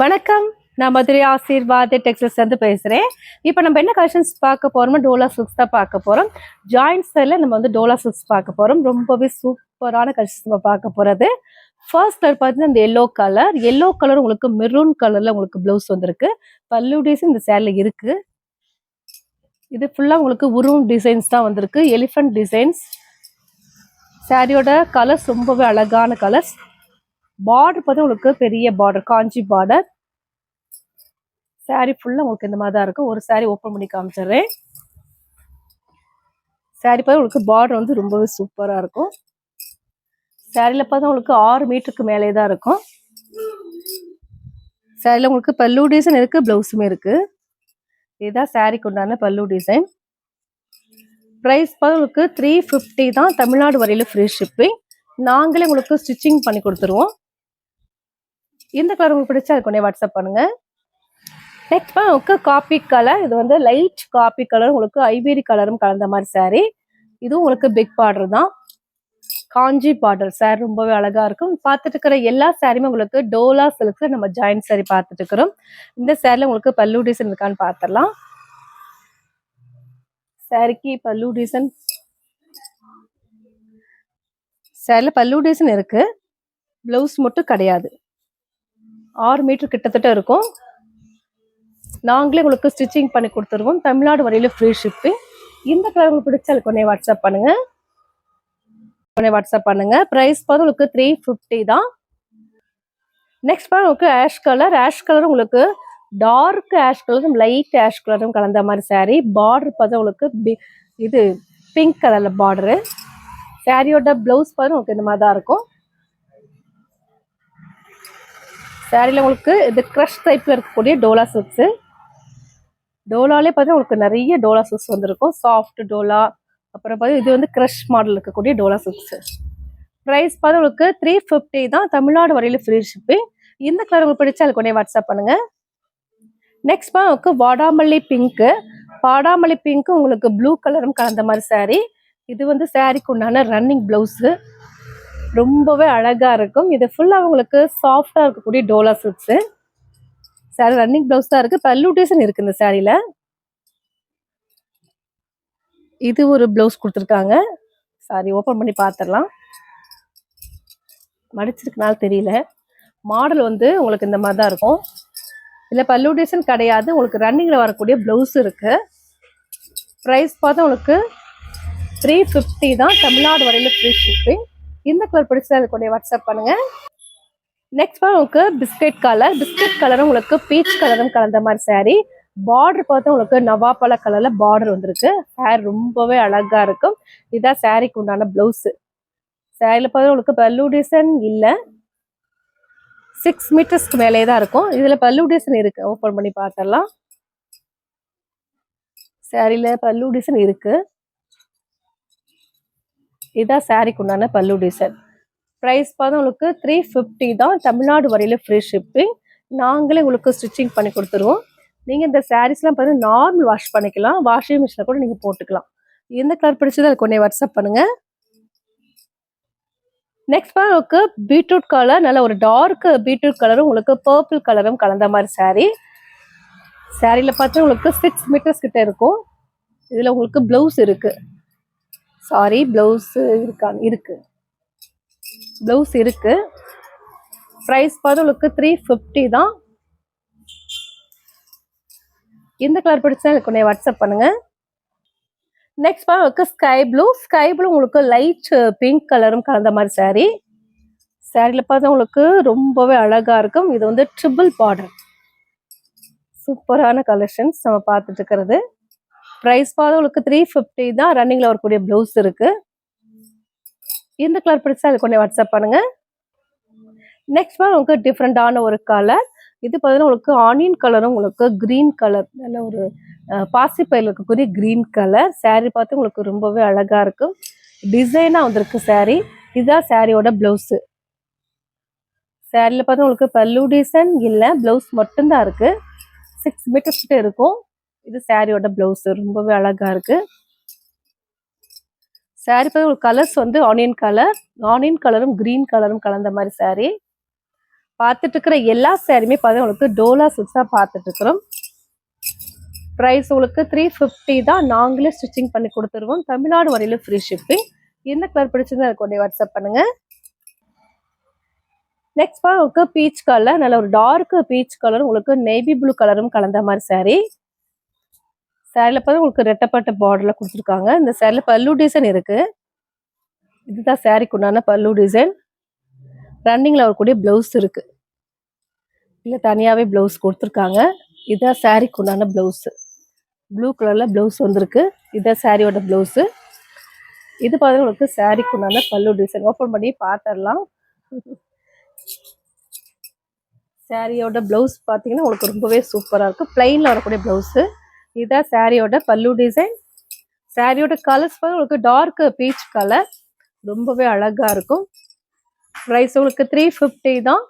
வணக்கம். நான் மதுரை ஆசீர்வாத் டெக்ஸ்டைல்ஸ்லேருந்து பேசுகிறேன். இப்போ நம்ம என்ன கலெக்ஷன்ஸ் பார்க்க போகிறோமோ டோலா சில்க்ஸ் தான் பார்க்க போகிறோம். ஜாயிண்ட் ஸ்டைலில் நம்ம வந்து டோலா சில்க்ஸ் பார்க்க போகிறோம். ரொம்பவே சூப்பரான கலெக்ஷன்ஸ் நம்ம பார்க்க போகிறது. ஃபர்ஸ்ட் கலர் பார்த்தீங்கன்னா இந்த எல்லோ கலர் உங்களுக்கு மெரூன் கலரில் உங்களுக்கு ப்ளவுஸ் வந்திருக்கு. பல்லு டிசைன் இந்த சேரீல இருக்குது. இது ஃபுல்லாக உங்களுக்கு உருவம் டிசைன்ஸ் தான் வந்திருக்கு. Elephant designs. சாரியோட கலர்ஸ் ரொம்பவே அழகான கலர்ஸ். பார்டர் பார்த்தா உங்களுக்கு பெரிய பார்டர், காஞ்சி பார்டர். சாரி ஃபுல்லாக உங்களுக்கு இந்த மாதிரி தான் இருக்கும். ஒரு சாரி ஓப்பன் பண்ணி காமிச்சிடுறேன். சாரி பார்த்தா உங்களுக்கு பார்டர் வந்து ரொம்பவே சூப்பராக இருக்கும். சாரியில் பார்த்தா உங்களுக்கு 6 மீட்டருக்கு மேலே தான் இருக்கும். சாரியில் உங்களுக்கு பல்லு டிசைன் இருக்குது, ப்ளவுஸுமே இருக்குது. இதுதான் சாரிக்கு உண்டான பல்லு டிசைன். ப்ரைஸ் பார்த்தா உங்களுக்கு 350 தான். தமிழ்நாடு வரையில் ஃப்ரீ ஷிப்பிங். நாங்களே உங்களுக்கு ஸ்டிச்சிங் பண்ணி கொடுத்துருவோம். இந்த கலர் உங்களுக்கு பிடிச்சா அதுக்கு உடனே வாட்ஸ்அப் பண்ணுங்கள். நெக்ஸ்ட் உங்களுக்கு காப்பி கலர். இது வந்து லைட் காப்பி கலர், உங்களுக்கு ஐவேரி கலரும் கலந்த மாதிரி சாரி. இதுவும் உங்களுக்கு பிக் பார்டர் தான், காஞ்சி பார்டர். சாரி ரொம்பவே அழகா இருக்கும். பார்த்துட்டு இருக்கிற எல்லா சாரியுமே உங்களுக்கு டோலா சில்க்ஸ்ல நம்ம ஜாயிண்ட் சாரி பார்த்துட்டு இருக்கிறோம். இந்த சாரில உங்களுக்கு பல்லு டிசைன் இருக்கான்னு பார்த்துடலாம். சாரிக்கு பல்லு டிசைன், சாரில பல்லு டிசைன் இருக்கு, பிளவுஸ் மட்டும் கிடையாது. 6 மீட்டர் கிட்டத்தட்ட இருக்கும். நாங்களே உங்களுக்கு ஸ்டிச்சிங் பண்ணி கொடுத்துருவோம். தமிழ்நாடு வரையில ஃப்ரீ ஷிப்பிங். இந்த கலர் உங்களுக்கு பிடிச்சா அதுக்கு உடனே வாட்ஸ்அப் பண்ணுங்க. ப்ரைஸ் பார்த்து உங்களுக்கு 350 தான். நெக்ஸ்ட் பார்த்து உங்களுக்கு ஆஷ் கலர் உங்களுக்கு டார்க் ஆஷ் கலரும் லைட் ஆஷ் கலரும் கலந்த மாதிரி சாரி. பார்டர் பார்த்து உங்களுக்கு இது பிங்க் கலர்ல பார்டரு. சாரியோட பிளவுஸ் பார்த்து உங்களுக்கு இந்த மாதிரி தான் இருக்கும். சாரியில் உங்களுக்கு இது க்ரஷ் டைப்ல இருக்கக்கூடிய டோலா சில்க்ஸ். டோலாலே பார்த்தீங்கன்னா உங்களுக்கு நிறைய டோலா சில்க்ஸ் வந்திருக்கும். சாஃப்ட் டோலா, அப்புறம் பார்த்தீங்கன்னா இது வந்து க்ரஷ் மாடல் இருக்கக்கூடிய டோலா சில்க்ஸ். ப்ரைஸ் பார்த்தா உங்களுக்கு 350 தான். தமிழ்நாடு வரையில ஃப்ரீ ஷிப்பிங். இந்த கலர் உங்களுக்கு பிடிச்சா அதுக்கு உடனே வாட்ஸ்அப் பண்ணுங்க. நெக்ஸ்ட் உங்களுக்கு வாடாமல்லி பிங்க் உங்களுக்கு ப்ளூ கலரும் கலந்த மாதிரி சாரி. இது வந்து சாரிக்கு உண்டான ரன்னிங் பிளவுஸ். ரொம்பவே அழகா இருக்கும். இது ஃபுல்லாக உங்களுக்கு சாஃப்டா இருக்கக்கூடிய Dola silks. Sorry running blouse தான் இருக்கு. பல்லு டிசைன் இருக்கு இந்த சாரியில. இது ஒரு பிளவுஸ் கொடுத்துருக்காங்க. சாரி ஓப்பன் பண்ணி பார்த்துடலாம். மடிச்சிருக்கனால தெரியல. மாடல் வந்து உங்களுக்கு இந்த மாதிரி தான் இருக்கும். இல்லை பல்லு டிசைன் கிடையாது, உங்களுக்கு ரன்னிங்கில் வரக்கூடிய பிளவுஸ் இருக்கு. ப்ரைஸ் பார்த்தா உங்களுக்கு 350 தான். தமிழ்நாடு வரையில் ஃப்ரீ ஷிப்பிங். இந்த கலர் பிடிச்சா அதுக்கு உடனே வாட்ஸ்அப் பண்ணுங்க. நெக்ஸ்ட் உங்களுக்கு பிஸ்கட் கலரும் உங்களுக்கு பீச் கலரும் கலந்த மாதிரி சாரி. பார்டர் பார்த்தா உங்களுக்கு நவாப்பழ கலர்ல பார்டர் வந்திருக்கு. ஹேர் ரொம்பவே அழகா இருக்கும். இதுதான் சாரிக்கு உண்டான பிளவுஸ். சாரியில பார்த்தா உங்களுக்கு பல்லு டிசைன் இல்லை, 6 மீட்டர்ஸ்க்கு மேலே தான் இருக்கும். இதுல பல்லு டிசைன் இருக்கு, ஓப்பன் பண்ணி பார்த்துடலாம். சாரியில பல்லு டிசைன் இருக்கு. இதுதான் சாரிக்கு உண்டான பல்லு டிசைன். ப்ரைஸ் பார்த்தா உங்களுக்கு 350 தான். தமிழ்நாடு வரையில ஃப்ரீ ஷிப்பிங். நாங்களே உங்களுக்கு ஸ்டிச்சிங் பண்ணி கொடுத்துருவோம். நீங்கள் இந்த சாரீஸ்லாம் பார்த்தீங்கன்னா நார்மல் வாஷ் பண்ணிக்கலாம். வாஷிங் மிஷினில் கூட நீங்கள் போட்டுக்கலாம். எந்த கலர் பிடிச்சதோ அதுக்கு உடனே வாட்ஸ்அப் பண்ணுங்க. நெக்ஸ்ட் உங்களுக்கு பீட்ரூட் கலர், நல்ல ஒரு டார்க் பீட்ரூட் கலரும் உங்களுக்கு பர்பிள் கலரும் கலந்த மாதிரி சாரி. சாரியில் பார்த்தா உங்களுக்கு 6 மீட்டர்ஸ் கிட்ட இருக்கும். இதில் உங்களுக்கு பிளவுஸ் இருக்கு. சாரி பிளவுஸ் இருக்கு. பிளவுஸ் இருக்கு. ப்ரைஸ் பார்த்து உங்களுக்கு 350 தான். இந்த கலர் பிடிச்சா எனக்கு உடனே வாட்ஸ்அப் பண்ணுங்க. நெக்ஸ்ட் உங்களுக்கு ஸ்கை ப்ளூ உங்களுக்கு லைட் பிங்க் கலரும் கலந்த மாதிரி சாரி. சாரியில் பார்த்தா உங்களுக்கு ரொம்பவே அழகா இருக்கும். இது வந்து ட்ரிபிள் பார்டர். சூப்பரான கலெக்ஷன்ஸ் நம்ம பார்த்துட்டு இருக்கிறது. ப்ரைஸ் பார்த்தா உங்களுக்கு 350 தான். ரன்னிங்ல வரக்கூடிய பிளவுஸ் இருக்கு. இந்த கலர் பிடிச்சா அதுக்கு உடனே வாட்ஸ்அப் பண்ணுங்க. நெக்ஸ்ட் உங்களுக்கு டிஃப்ரெண்டான ஒரு கலர். இது பார்த்தீங்கன்னா உங்களுக்கு ஆனியன் கலரும் உங்களுக்கு கிரீன் கலர், நல்ல ஒரு பாசிப்பயிர் இருக்கக்கூடிய கிரீன் கலர். சாரி பார்த்து உங்களுக்கு ரொம்பவே அழகா இருக்கும். டிசைனா வந்திருக்கு சாரி. இதுதான் சாரியோட பிளவுஸ். சாரியில் பார்த்தா உங்களுக்கு பல்லு டிசைன் இல்லை, பிளவுஸ் மட்டும்தான் இருக்கு. 6 மீட்டர்ஸ் கிட்ட இருக்கும். இது சாரியோட பிளவுஸ். ரொம்பவே அழகா இருக்கு. சாரி பார்த்தா கலர்ஸ் வந்து ஆனியன் கலரும் கிரீன் கலரும் கலந்த மாதிரி சாரி. பார்த்துட்டு இருக்கிற எல்லா சாரியுமே பார்த்தா உங்களுக்கு டோலா சில்க்ஸாக பார்த்துட்டு இருக்கிறோம். ப்ரைஸ் உங்களுக்கு 350 தான். நாங்களே ஸ்டிச்சிங் பண்ணி கொடுத்துருவோம். தமிழ்நாடு வரையில ஃப்ரீ ஷிப்பிங். எந்த கலர் பிடிச்சிருந்தா அதை கொண்டு வாட்ஸ்அப் பண்ணுங்க. நெக்ஸ்ட் உங்களுக்கு பீச் கலர், நல்ல ஒரு டார்க் பீச் கலர், உங்களுக்கு நேவி ப்ளூ கலரும் கலந்த மாதிரி சாரீ. சாரியில் பார்த்து உங்களுக்கு ரெட்டப்பட்ட பார்டர்ல கொடுத்துருக்காங்க. இந்த சாரியில் பல்லு டிசைன் இருக்கு. இதுதான் சாரிக்கு உண்டான பல்லு டிசைன். ரன்னிங்ல வரக்கூடிய பிளவுஸ் இருக்கு. இல்லை தனியாகவே பிளவுஸ் கொடுத்துருக்காங்க. இதுதான் சாரிக்கு உண்டான பிளவுஸ். ப்ளூ கலர்ல பிளவுஸ் வந்திருக்கு. இதுதான் சாரியோட பிளவுஸ். இது பார்த்து உங்களுக்கு சாரிக்கு உண்டான பல்லு டிசைன். ஓப்பன் பண்ணி பார்த்துடலாம். சாரியோட பிளவுஸ் பார்த்தீங்கன்னா உங்களுக்கு ரொம்பவே சூப்பராக இருக்கும். பிளைன்ல வரக்கூடிய பிளவுஸ். இதுதான் சாரியோட பல்லு டிசைன். சாரியோட கலர்ஸ் பார்த்து உங்களுக்கு டார்க் பீச் கலர், ரொம்பவே அழகா இருக்கும். ப்ரைஸ் உங்களுக்கு 350 தான்.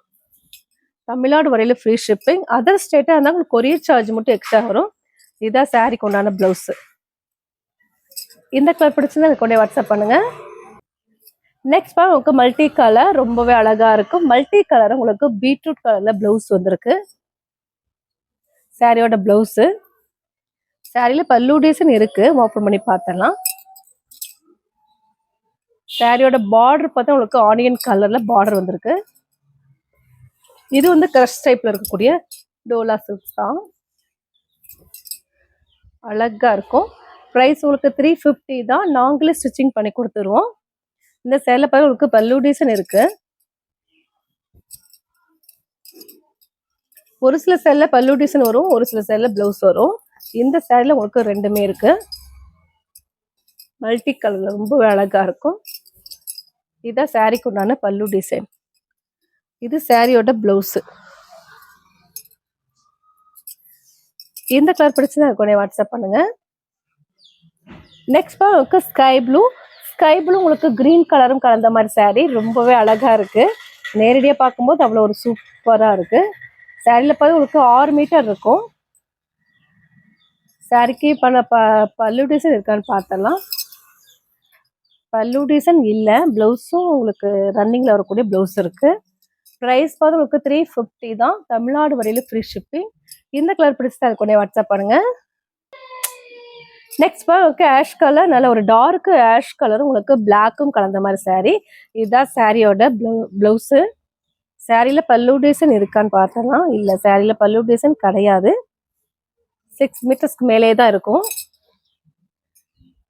தமிழ்நாடு வரையில ஃப்ரீ ஷிப்பிங். அதர் ஸ்டேட்டாக இருந்தால் உங்களுக்கு கொரியர் சார்ஜ் மட்டும் எக்ஸ்ட்ரா வரும். இதுதான் சாரிக்கு உண்டான பிளவுஸ். இந்த கலர் பிடிச்சிருந்தா எனக்கு கொண்டே வாட்ஸ்அப் பண்ணுங்க. நெக்ஸ்ட் உங்களுக்கு மல்டி கலர், ரொம்பவே அழகா இருக்கும். மல்டி கலர் உங்களுக்கு பீட்ரூட் கலர்ல பிளவுஸ் வந்திருக்கு. சாரியோட பிளவுஸ். சாரியில பல்லு டிசைன் இருக்கு. ஓப்பன் பண்ணி பார்த்தலாம். சாரியோட பார்டர் பார்த்தா உங்களுக்கு ஆனியன் கலர்ல பார்டர் வந்திருக்கு. இது வந்து கிரஷ் டைப்ல இருக்கக்கூடிய டோலா சில்க்ஸ் தான். அழகா இருக்கும். ப்ரைஸ் உங்களுக்கு 350 தான். நாங்களே ஸ்டிச்சிங் பண்ணி கொடுத்துருவோம். இந்த சேலை பார்த்து உங்களுக்கு பல்லு டிசைன் இருக்கு. ஒரு சில சேலை பல்லு டிசைன் வரும், ஒரு சில சேலை பிளவுஸ் வரும். இந்த சேலைல உங்களுக்கு ரெண்டுமே இருக்கு. மல்டி கலர்ல ரொம்பவே அழகா இருக்கும். இதுதான் சாரிக்கு உண்டான பல்லு டிசைன். இது சாரியோட பிளவுஸ். இந்த கலர் பிடிச்சா கொண்டே வாட்ஸ்அப் பண்ணுங்க. நெக்ஸ்ட் உங்களுக்கு ஸ்கை ப்ளூ. ஸ்கை ப்ளூ உங்களுக்கு கிரீன் கலரும் கலந்த மாதிரி சாரீ. ரொம்பவே அழகா இருக்கு. நேரடியாக பார்க்கும்போது அவ்வளோ ஒரு சூப்பராக இருக்கு. சாரியில் பார்த்து உங்களுக்கு 6 மீட்டர் இருக்கும். சாரிக்கு பண்ண பல்லு டிசைன் இருக்கான்னு பார்த்தலாம். பல்லு டிசைன் இல்லை. பிளவுஸும் உங்களுக்கு ரன்னிங்ல வரக்கூடிய பிளவுஸ் இருக்கு. ப்ரைஸ் பார்த்து உங்களுக்கு 350 தான். தமிழ்நாடு வரையில ஃப்ரீ ஷிப்பிங். இந்த கலர் பிடிச்சா அது கொண்டே வாட்ஸ்அப் பண்ணுங்க. நெக்ஸ்ட் உங்களுக்கு ஆஷ் கலர், நல்ல ஒரு டார்க் ஆஷ் கலரும் உங்களுக்கு பிளாக்கும் கலந்த மாதிரி சாரீ. இதுதான் சாரியோட பிளவுஸ். சாரியில பல்லு டிசைன் இருக்கான்னு பார்த்தலாம். இல்லை, சாரியில பல்லு டிசைன் கிடையாது. 6 மீட்டர்ஸ்க்கு மேலே தான் இருக்கும்.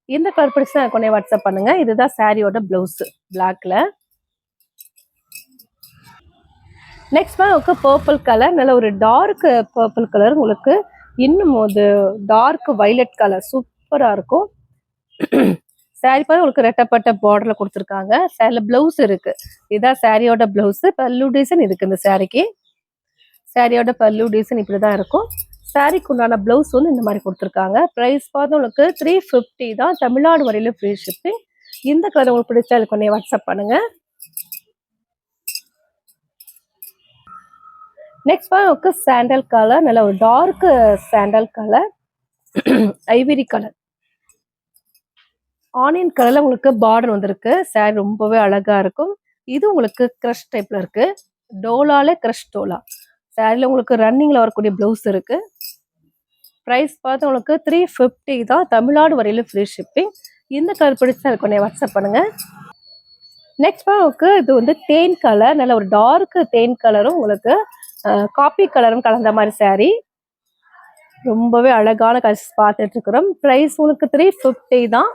இந்த கலர் பிடிச்சா கொண்டே வாட்ஸ்அப் பண்ணுங்க. இதுதான் சாரியோட பிளவுஸ் பிளாக்ல. நெக்ஸ்ட் உங்களுக்கு பர்பிள் கலர், நல்ல ஒரு டார்க் பர்பிள் கலர், உங்களுக்கு இன்னும் ஒரு டார்க் வைலட் கலர் சூப்பரா இருக்கும். சாரி பார்த்து உங்களுக்கு ரெட்டப்பட்ட பார்டர்ல கொடுத்துருக்காங்க. சாரில பிளவுஸ் இருக்கு. இதான் சாரியோட பிளவுஸ். பல்லு டிசைன் இருக்கு இந்த சாரிக்கு. சாரியோட பல்லு டிசைன் இப்படிதான் இருக்கும். சாரிக்கு உண்டான பிளவுஸ் வந்து இந்த மாதிரி கொடுத்துருக்காங்க. ப்ரைஸ் பார்த்து உங்களுக்கு 350 தான். தமிழ்நாடு வரையில ஃப்ரீ ஷிப்பிங். இந்த கலர் உங்களுக்கு பிடிச்சா அதுக்கு கொண்டே வாட்ஸ்அப் பண்ணுங்க. நெக்ஸ்ட் உங்களுக்கு சாண்டல் கலர், நல்ல ஒரு dark sandal colour, ivory colour, onion கலர்ல உங்களுக்கு பார்டர் வந்திருக்கு. சாரி ரொம்பவே அழகா இருக்கும். இது உங்களுக்கு கிரஷ் டைப்ல இருக்கு. டோலால கிரஷ் டோலா. சாரில உங்களுக்கு ரன்னிங்ல வரக்கூடிய பிளவுஸ் இருக்கு. ப்ரைஸ் பார்த்து உங்களுக்கு 350 தான். தமிழ்நாடு வரையில ஃப்ரீ ஷிப்பிங். இந்த கலர் பிடிச்சா அதுக்கு கொண்டே வாட்ஸ்அப் பண்ணுங்க. நெக்ஸ்ட் உங்களுக்கு இது வந்து தேன் கலர், நல்ல ஒரு டார்க் தேன் கலரும் உங்களுக்கு காப்பி கலரும் கலந்த மாதிரி சாரீ. ரொம்பவே அழகான கலர்ஸ் பார்த்துட்டு இருக்கிறோம். ப்ரைஸ் உங்களுக்கு 350 தான்.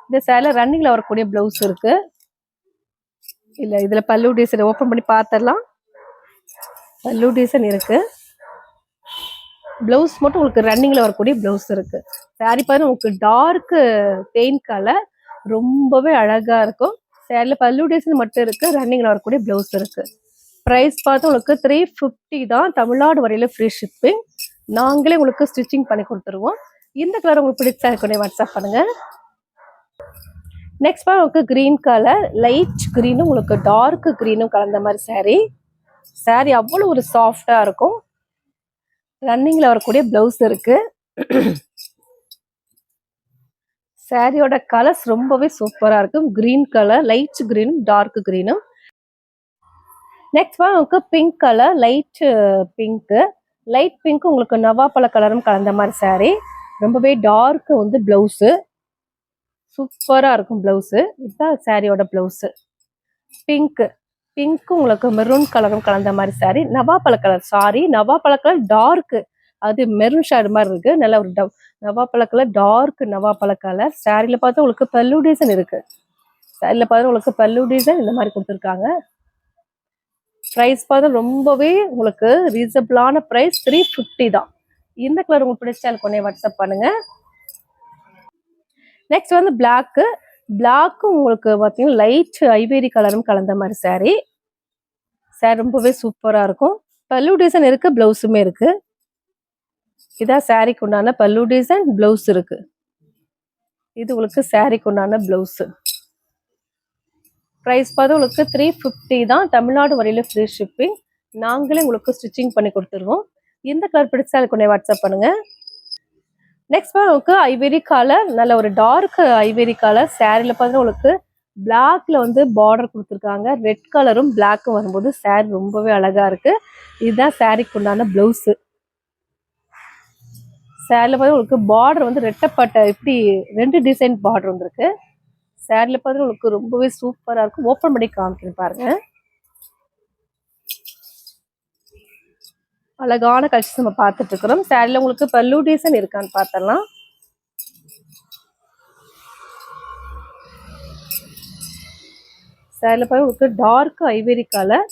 இந்த சேலை ரன்னிங்ல வரக்கூடிய பிளவுஸ் இருக்கு. இல்லை, இதுல பல்லு டிசைன் ஓப்பன் பண்ணி பார்த்துடலாம். பல்லு டிசைன் இருக்கு. பிளவுஸ் மட்டும் உங்களுக்கு ரன்னிங்ல வரக்கூடிய பிளவுஸ் இருக்கு. சாரி பாருங்க உங்களுக்கு டார்க் தேன் கலர், ரொம்பவே அழகா இருக்கும். சேரில் பல்லு டிசைன் மட்டும் இருக்கு. ரன்னிங்ல வரக்கூடிய பிளவுஸ் இருக்கு. ப்ரைஸ் பார்த்து உங்களுக்கு 350 தான். தமிழ்நாடு வரையில ஃப்ரீ ஷிப்பிங். நாங்களே உங்களுக்கு ஸ்டிச்சிங் பண்ணி கொடுத்துருவோம். இந்த கலர் உங்களுக்கு பிடிச்சா எனக்கு வாட்ஸ்அப் பண்ணுங்க. நெக்ஸ்ட் உங்களுக்கு கிரீன் கலர், லைட் கிரீனும் உங்களுக்கு டார்க் கிரீனும் கலந்த மாதிரி சாரீ. சாரீ அவ்வளோ ஒரு சாஃப்டா இருக்கும். ரன்னிங்ல வரக்கூடிய பிளவுஸ் இருக்கு. சாரியோட கலர்ஸ் ரொம்பவே சூப்பரா இருக்கும். கிரீன் கலர், லைட் கிரீனும் டார்க் கிரீனும். நெக்ஸ்ட் உங்களுக்கு பிங்க் கலர், லைட் பிங்க் உங்களுக்கு நவாப்பழ கலரும் கலந்த மாதிரி saree. ரொம்பவே டார்க் வந்து பிளவுஸு, சூப்பரா இருக்கும் பிளவுஸு. இதுதான் சாரியோட பிளவுஸு. பிங்க் உங்களுக்கு மெரூன் கலரும் கலந்த மாதிரி saree. நவாப்பழ கலர் டார்க், அது மெரூன் ஷேட் மாதிரி இருக்கு. நல்ல ஒரு நவாப்பழ கலர், டார்க் நவாப்பழ கலர். சாரியில பார்த்தா உங்களுக்கு பல்லு டிசைன் இருக்கு. சாரியில பார்த்தா உங்களுக்கு பல்லு டிசைன் இந்த மாதிரி கொடுத்துருக்காங்க. ப்ரைஸ் பார்த்தா ரொம்பவே உங்களுக்கு ரீசனபிளான ப்ரைஸ், 350 தான். இந்த கலர் உங்களுக்கு பிடிச்சா எனக்கு உடனே வாட்ஸ்அப் பண்ணுங்க. நெக்ஸ்ட் வந்து பிளாக் உங்களுக்கு பார்த்தீங்கன்னா லைட் ஐவேரி கலரும் கலந்த மாதிரி saree ரொம்பவே சூப்பரா இருக்கும். பல்லு டிசைன் இருக்கு, பிளவுஸுமே இருக்கு. இதான் சாரிக்கு உண்டான பல்லு டிசைன், பிளவுஸ் இருக்கு. இது உங்களுக்கு சாரிக்கு உண்டான பிளவுஸ். ப்ரைஸ் பார்த்து உங்களுக்கு 350 தான். தமிழ்நாடு வரையில ஃப்ரீ ஷிப்பிங். நாங்களே உங்களுக்கு ஸ்டிச்சிங் பண்ணி கொடுத்துருவோம். இந்த கலர் பிடிச்சா எனக்கு உடனே வாட்ஸ்அப் பண்ணுங்க. நெக்ஸ்ட் உங்களுக்கு ஐவேரி கலர், நல்ல ஒரு டார்க் ஐவேரி கலர். சாரியில பார்த்தா உங்களுக்கு பிளாக்ல வந்து பார்டர் கொடுத்துருக்காங்க. ரெட் கலரும் பிளாக்கும் வரும்போது சாரி ரொம்பவே அழகா இருக்கு. இதுதான் சாரிக்கு உண்டான பிளவுஸ். சாரியில பார்த்தா உங்களுக்கு பார்டர் வந்து ரெட்டப்பட்ட இப்படி 2 டிசைன் பார்டர் வந்துருக்கு. சாரியில பார்த்தா உங்களுக்கு ரொம்பவே சூப்பரா இருக்கும். ஓப்பன் பண்ணி காமிக்கிறேன் பாருங்க. அழகான கலெக்ஷன் நம்ம பார்த்துட்டு இருக்கிறோம். சாரியில உங்களுக்கு பல்லு டிசைன் இருக்கான்னு பார்த்தலாம். சாரியில பார்த்தா உங்களுக்கு டார்க் ஐவேரி கலர்.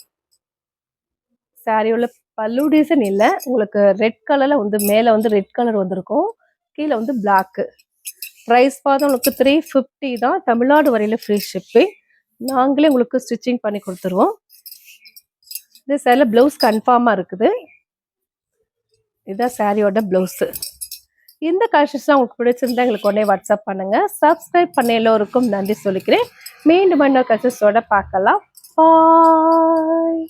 சாரியோட பல்லு டிசைன் இல்லை, உங்களுக்கு ரெட் கலர்ல வந்து மேலே வந்து ரெட் கலர் வந்திருக்கும், கீழே வந்து பிளாக்கு. ப்ரைஸ் பார்த்தா உங்களுக்கு 350 தான். தமிழ்நாடு வரையில ஃப்ரீ ஷிப்பிங். நாங்களே உங்களுக்கு ஸ்டிச்சிங் பண்ணி கொடுத்துருவோம். இந்த சாரியில் பிளவுஸ் கன்ஃபார்மாக இருக்குது. இதுதான் சாரியோட பிளவுஸு. இந்த கலெக்ஷன்ஸ்லாம் உங்களுக்கு பிடிச்சிருந்தா எங்களுக்கு உடனே வாட்ஸ்அப் பண்ணுங்க. சப்ஸ்கிரைப் பண்ண எல்லோருக்கும் நன்றி சொல்லிக்கிறேன். மீண்டும் இன்னொரு கலெக்ஷன்ஸோட பார்க்கலாம். பாய்.